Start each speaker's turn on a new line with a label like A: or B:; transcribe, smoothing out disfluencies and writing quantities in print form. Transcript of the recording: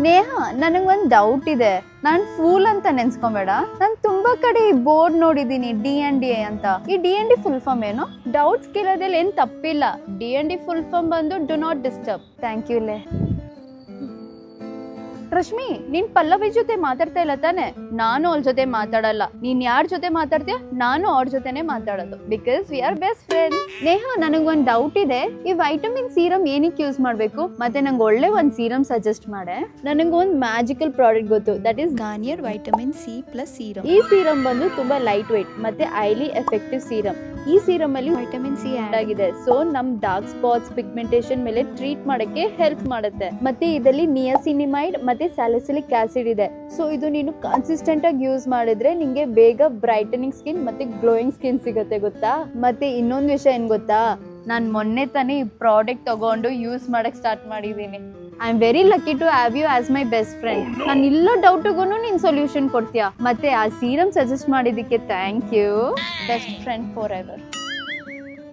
A: ನೇಹ, ನನಗೊಂದು ಡೌಟ್ ಇದೆ. ನಾನು ಫೂಲ್ ಅಂತ ನೆನ್ಸ್ಕೊಬೇಡ. ನಾನು ತುಂಬಾ ಕಡೆ ಈ ಬೋರ್ಡ್ ನೋಡಿದೀನಿ, D&D ಅಂತ. ಈ D&D ಫುಲ್ ಫಾರ್ಮ್ ಏನು? ಡೌಟ್ಸ್ ಕೇಳೋದ್ರಲ್ಲಿ ಏನ್ ತಪ್ಪಿಲ್ಲ. D&D ಫುಲ್ ಫಾರ್ಮ್ ಬಂದು do not disturb. Thank you ಲೇ. ರಶ್ಮಿ, ನೀನ್ ಪಲ್ಲವಿ ಜೊತೆ ಮಾತಾಡ್ತಾ ಇಲ್ಲ ತಾನೆ? ನಾನು ಅವಳ ಜೊತೆ ಮಾತಾಡಲ್ಲ. ನೀನ್ ಯಾರ ಜೊತೆ ಮಾತಾಡ್ತೀಯ, ನಾನು ಅವ್ರ ಜೊತೆನೆ ಮಾತಾಡೋದು. Because we are best friends. Neha, ನನಗೊಂದು ಡೌಟ್ ಇದೆ. ಈ ವೈಟಮಿನ್ ಸೀರಮ್ ಏನಕ್ಕೆ ಯೂಸ್ ಮಾಡ್ಬೇಕು? ಮತ್ತೆ ನಂಗೆ ಒಳ್ಳೆ ಒಂದು ಸೀರಮ್ ಸಜೆಸ್ಟ್ ಮಾಡೆ. ನನಗೊಂದು ಮ್ಯಾಜಿಕಲ್ ಪ್ರಾಡಕ್ಟ್ ಗೊತ್ತು, that is
B: Garnier vitamin C plus serum.
A: ಈ ಸೀರಮ್ ಬಂದು ತುಂಬಾ ಲೈಟ್ ವೇಟ್ ಮತ್ತೆ ಹೈಲಿ ಎಫೆಕ್ಟಿವ್ ಸೀರಮ್. ಈ ಸೀರಮ್ ಅಲ್ಲಿ
B: ವೈಟಮಿನ್ ಸಿ
A: ಆಡ್ ಆಗಿದೆ. ಸೊ ನಮ್ ಡಾರ್ಕ್ ಸ್ಪಾಟ್ಸ್, ಪಿಗ್ಮೆಂಟೇಶನ್ ಮೇಲೆ ಟ್ರೀಟ್ ಮಾಡಕ್ಕೆ ಹೆಲ್ಪ್ ಮಾಡುತ್ತೆ. ಮತ್ತೆ ಇದರಲ್ಲಿ ನಿಯಾಸಿನಿಮೈಡ್ ಮತ್ತೆ ಸ್ಯಾಲಿಸಿಲಿಕ್ ಆಸಿಡ್ ಇದೆ. ಸೊ ಇದು ನೀನು ಕನ್ಸಿಸ್ಟೆಂಟ್ ಆಗಿ ಯೂಸ್ ಮಾಡಿದ್ರೆ ನಿಂಗೆ ಬೇಗ ಬ್ರೈಟನಿಂಗ್ ಸ್ಕಿನ್ ಮತ್ತೆ ಗ್ಲೋಯಿಂಗ್ ಸ್ಕಿನ್ ಸಿಗುತ್ತೆ, ಗೊತ್ತಾ? ಮತ್ತೆ ಇನ್ನೊಂದು ವಿಷಯ ಏನ್ ಗೊತ್ತಾ, ನಾನು ಮೊನ್ನೆ ತಾನೇ ಈ ಪ್ರಾಡಕ್ಟ್ ತಗೊಂಡು ಯೂಸ್ ಮಾಡಕ್ ಸ್ಟಾರ್ಟ್ ಮಾಡಿದೀನಿ. I am very lucky to have you as my best friend. ನಾನು ಇಲ್ಲೋ ಡೌಟ್ಗೂ ನೀನ್ ಸೊಲ್ಯೂಷನ್ ಕೊಡ್ತೀಯಾ. ಮತ್ತೆ ಆ ಸೀರಮ್ ಸಜೆಸ್ಟ್ ಮಾಡಿದಕ್ಕೆ thank you. Best friend for ever.